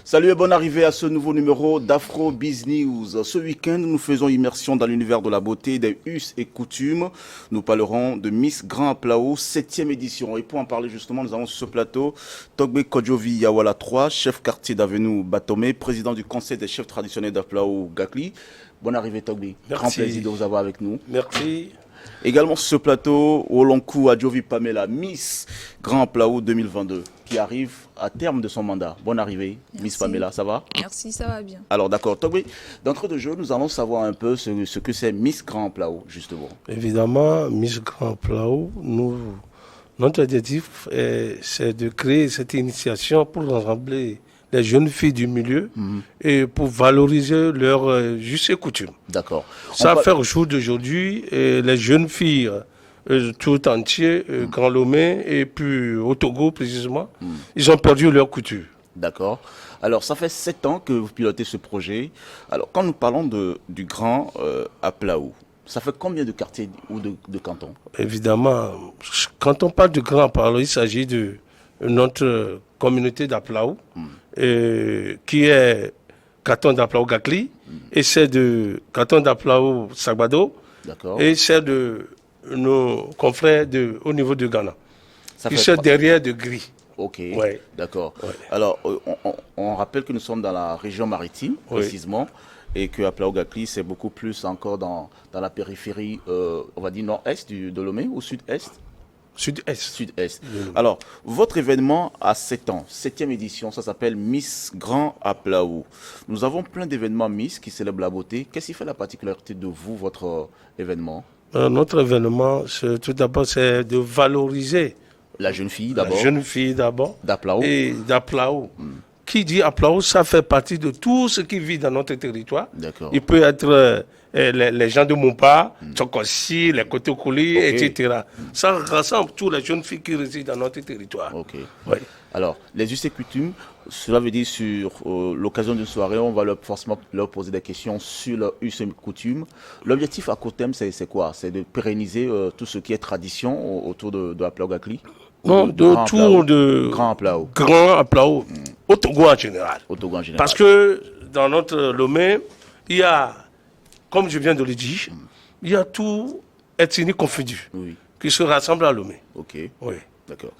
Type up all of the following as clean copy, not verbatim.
Salut et bonne arrivée à ce nouveau numéro d'Afro Biz News. Ce week-end, nous faisons immersion dans l'univers de la beauté, des us et coutumes. Nous parlerons de Miss Grand Aplao, 7e édition. Et pour en parler justement, nous avons sur ce plateto Togbe Kodjovi Yawala III, chef quartier d'Avenue Batomé, président du conseil des chefs traditionnels d'Aplao Gakli. Bonne arrivée Togbe. Grand plaisir de vous avoir avec nous. Merci. Également sur ce plateau, Olonkou Adjovi Pamela, Miss Grand Aplao 2022, qui arrive à terme de son mandat. Bonne arrivée, merci. Miss Pamela, ça va? Merci, ça va bien. Alors d'accord, Togbe, d'entrée de jeu, nous allons savoir un peu ce que c'est Miss Grand Aplao, justement. Évidemment, Miss Grand Aplao, notre objectif, c'est de créer cette initiation pour rassembler les jeunes filles du milieu et pour valoriser leurs justes et coutumes. D'accord. Ça fait au jour d'aujourd'hui, les jeunes filles tout entier, Grand Lomé et puis au Togo précisément, ils ont perdu leur couture. D'accord. Alors ça fait 7 ans que vous pilotez ce projet. Alors quand nous parlons du Grand Aplao, ça fait combien de quartiers ou de cantons? Évidemment, quand on parle de Grand Aplao, il s'agit de notre communauté d'Aplao, qui est canton d'Aplao Gakli, et c'est de canton d'Aplao Sagbado, et c'est de nos confrères au niveau de Ghana, qui sont derrière de Gris. Ok, ouais. D'accord. Ouais. Alors, on rappelle que nous sommes dans la région maritime, précisément, et que Aplao Gakli, c'est beaucoup plus encore dans la périphérie, on va dire nord-est de Lomé ou sud-est? Sud-Est. Sud-Est. Alors, votre événement a 7 ans, 7e édition, ça s'appelle Miss Grand Aplao. Nous avons plein d'événements Miss qui célèbrent la beauté. Qu'est-ce qui fait la particularité de vous, votre événement? Notre événement, tout d'abord, c'est de valoriser la jeune fille d'abord. La jeune fille d'abord. D'Aplao. Et d'Aplao. Qui dit Aplao, ça fait partie de tout ce qui vit dans notre territoire. D'accord. Il peut être les gens de Moupa, Tchokossi, les Kotokoli, etc. Ça rassemble toutes les jeunes filles qui résident dans notre territoire. Ok. Ouais. Alors, les us et coutumes, cela veut dire sur l'occasion d'une soirée, on va forcément leur poser des questions sur leurs us et coutumes. L'objectif à court terme, c'est quoi? C'est de pérenniser tout ce qui est tradition autour de Aplao Gakli? Non, autour de Grand Aplao. Grand Aplao, au Togo en général. Au Togo en général. Parce que dans notre Lomé, il y a, comme je viens de le dire, il y a tout ethnie confondu qui se rassemble à Lomé. Ok. Oui. D'accord.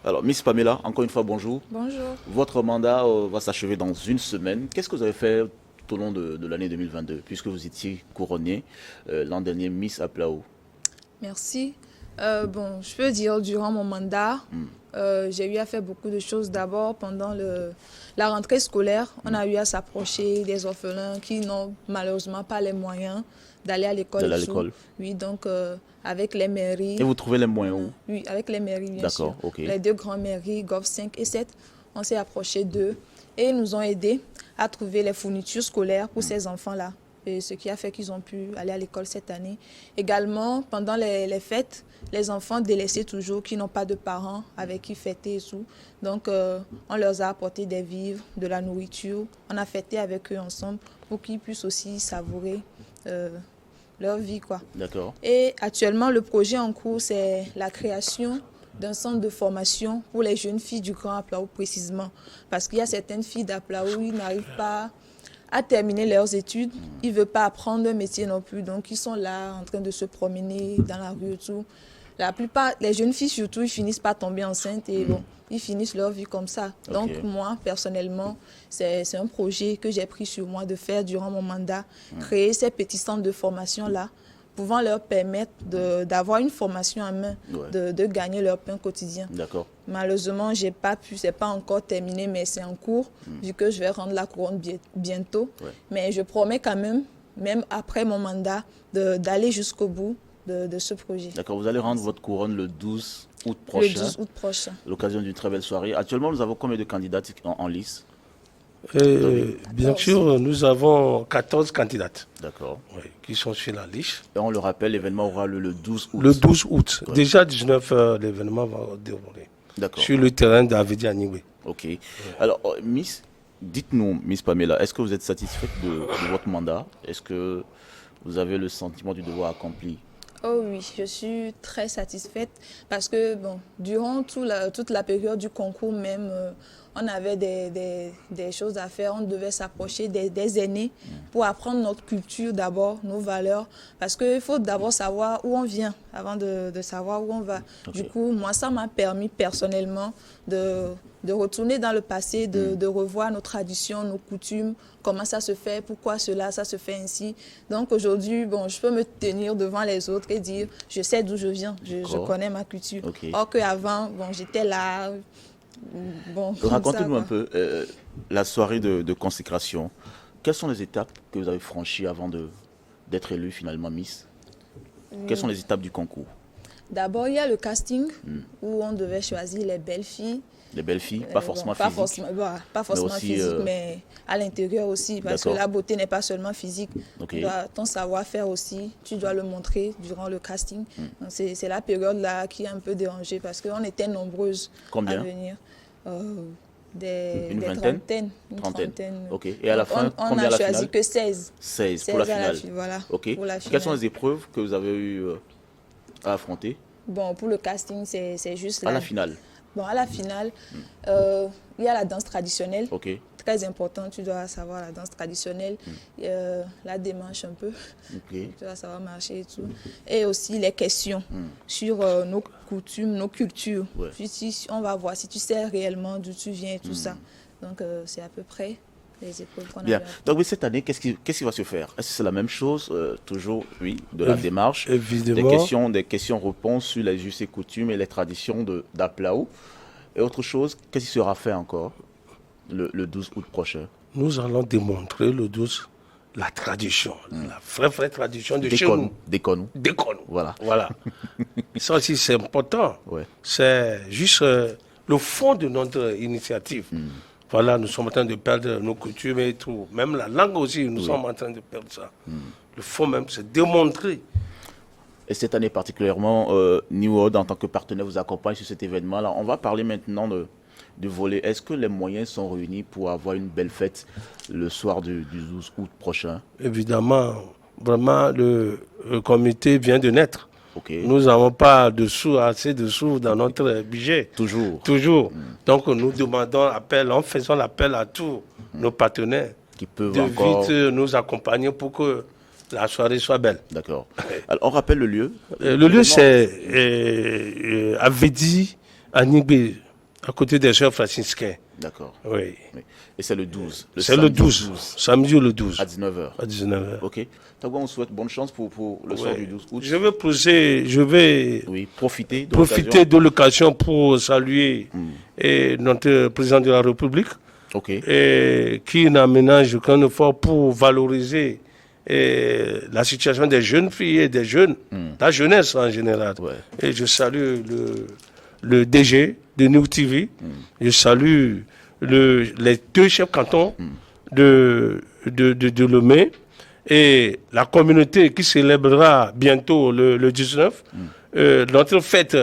Alors, Miss Pamela, encore une fois, bonjour. Bonjour. Votre mandat va s'achever dans une semaine. Qu'est-ce que vous avez fait tout au long de l'année 2022, puisque vous étiez couronnée l'an dernier Miss Aplao? Merci. Bon, je peux dire, durant mon mandat, j'ai eu à faire beaucoup de choses. D'abord, pendant la rentrée scolaire, on a eu à s'approcher des orphelins qui n'ont malheureusement pas les moyens d'aller à l'école. Oui, donc avec les mairies. Et vous trouvez les moyens où? Oui, avec les mairies, bien sûr. D'accord, ok. Les deux grandes mairies, Gov 5 et 7, on s'est approché d'eux et ils nous ont aidés à trouver les fournitures scolaires pour ces enfants-là. Et ce qui a fait qu'ils ont pu aller à l'école cette année. Également, pendant les fêtes, les enfants délaissés toujours, qui n'ont pas de parents avec qui fêter et tout. Donc, on leur a apporté des vivres, de la nourriture. On a fêté avec eux ensemble pour qu'ils puissent aussi savourer leur vie, quoi. D'accord. Et actuellement, le projet en cours, c'est la création d'un centre de formation pour les jeunes filles du Grand Aplao précisément. Parce qu'il y a certaines filles d'Aplao qui n'arrivent pas à terminer leurs études, ils ne veulent pas apprendre un métier non plus, donc ils sont là en train de se promener dans la rue et tout. La plupart, les jeunes filles surtout, ils finissent par tomber enceintes et bon, ils finissent leur vie comme ça. Donc moi, personnellement, c'est un projet que j'ai pris sur moi de faire durant mon mandat, créer ces petits centres de formation-là, pouvant leur permettre d'avoir une formation en main, de gagner leur pain quotidien. D'accord. Malheureusement, j'ai pas pu, c'est pas encore terminé, mais c'est en cours, vu que je vais rendre la couronne bientôt. Mais je promets quand même après mon mandat, d'aller jusqu'au bout de ce projet. D'accord, vous allez rendre votre couronne le 12 août prochain. Le 12 août prochain. L'occasion d'une très belle soirée. Actuellement, nous avons combien de candidats en lice? Bien sûr, nous avons 14 candidates. D'accord. Qui sont sur la liste. Et on le rappelle, l'événement aura le 12 août. Le 12 août. Déjà 19 h, l'événement va dérouler. D'accord. Sur le terrain d'Avedi Anigwe. Ok. Alors, Miss, dites-nous, Miss Pamela, est-ce que vous êtes satisfaite de votre mandat? Est-ce que vous avez le sentiment du devoir accompli? Oh oui, je suis très satisfaite parce que bon, durant toute la période du concours même, on avait des choses à faire, on devait s'approcher des aînés pour apprendre notre culture d'abord, nos valeurs, parce qu'il faut d'abord savoir où on vient avant de savoir où on va. Okay. Du coup, moi, ça m'a permis personnellement de retourner dans le passé, de revoir nos traditions, nos coutumes, comment ça se fait, pourquoi cela, ça se fait ainsi. Donc aujourd'hui, bon, je peux me tenir devant les autres et dire, je sais d'où je viens, je connais ma culture. Okay. Or qu'avant, bon, j'étais là. Bon, racontez-nous un peu la soirée de consécration. Quelles sont les étapes que vous avez franchies avant d'être élu finalement Miss? Quelles sont les étapes du concours? D'abord, il y a le casting où on devait choisir les belles filles. Les belles filles, pas forcément physiques. Pas forcément aussi, physique, mais à l'intérieur aussi. Parce que la beauté n'est pas seulement physique. Okay. Ton savoir-faire aussi, tu dois le montrer durant le casting. C'est la période là qui est un peu dérangée parce qu'on était nombreuses à venir. Une trentaine. Ok. Et à la fin, on a choisi que 16. 16 pour la finale. Voilà. Ok. Quelles sont les épreuves que vous avez eu à affronter? Bon, pour le casting, c'est juste là. À la finale. Bon, à la finale, il y a la danse traditionnelle. Okay. Très important, tu dois savoir la danse traditionnelle, la démarche un peu. Okay. Tu dois savoir marcher et tout. Et aussi les questions sur nos coutumes, nos cultures. Ouais. Puis, on va voir si tu sais réellement d'où tu viens et tout ça. Donc, c'est à peu près les épreuves qu'on a. Bien. Donc, cette année, qu'est-ce qui va se faire? Est-ce que c'est la même chose? Toujours, oui, de la démarche. Évidemment. Des questions-réponses sur les us et coutumes et les traditions d'Aplao. Et autre chose, qu'est-ce qui sera fait encore le 12 août prochain? Nous allons démontrer le 12 la tradition, la vraie tradition de chez nous. Déconne. Voilà. Ça aussi, c'est important. Ouais. C'est juste le fond de notre initiative. Voilà, nous sommes en train de perdre nos coutumes et tout. Même la langue aussi, nous sommes en train de perdre ça. Le fond même, c'est démontrer. Et cette année particulièrement, New World, en tant que partenaire, vous accompagne sur cet événement-là. On va parler maintenant de volet. Est-ce que les moyens sont réunis pour avoir une belle fête le soir du 12 août prochain? Évidemment, vraiment, le comité vient de naître. Okay. Nous n'avons pas assez de sous dans notre budget. Toujours. Donc nous demandons en faisant l'appel à tous nos partenaires qui peuvent de vite nous accompagner pour que la soirée soit belle. D'accord. Alors on rappelle le lieu. Le lieu c'est à Védi, à Nibé, à côté des sœurs franciscains. D'accord. Oui. Et c'est le 12. C'est le 12. Samedi le 12. À 19h. À 19h. Ok. Donc on souhaite bonne chance pour le soir du 12 août. Je vais profiter de l'occasion pour saluer notre président de la République, qui n'aménage aucun effort pour valoriser la situation des jeunes filles et des jeunes, la jeunesse en général. Ouais. Et je salue le DG de New TV, je salue les deux chefs cantons de Lomé, et la communauté qui célébrera bientôt le 19, notre fête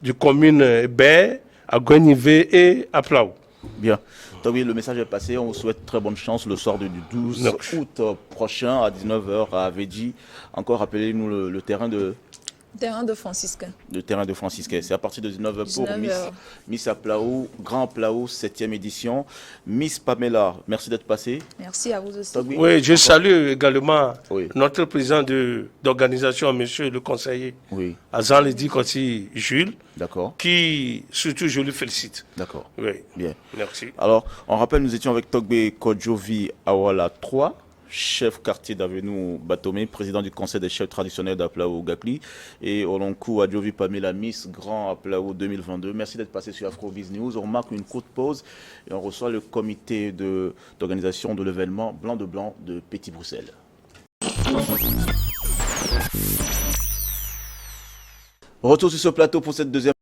du commune Baie, à Guenivé et à Plao. Bien. Donc oui, le message est passé. On vous souhaite très bonne chance le soir du 12 août prochain à 19h à Védi. Encore rappelez-nous le terrain de... Terrain de franciscain. Le terrain de franciscain. C'est à partir de 19h pour Miss Aplao, Grand Aplao, 7e édition. Miss Pamela, merci d'être passée. Merci à vous aussi. Oui, je salue également notre président d'organisation, monsieur le conseiller, Azan Ledi Kossi Jules. D'accord. Qui, surtout, je le félicite. D'accord. Oui. Bien. Merci. Alors, on rappelle, nous étions avec Togbe Kodjovi Awala 3. Chef quartier d'Avenue Batomé, président du conseil des chefs traditionnels d'Aplao Gakli, et Olonkou Adjovi Pamela Miss Grand Aplao 2022. Merci d'être passé sur Afrobiz News. On marque une courte pause et on reçoit le comité d'organisation de l'événement Blanc de Blanc de Petit Bruxelles. Retour sur ce plateau pour cette deuxième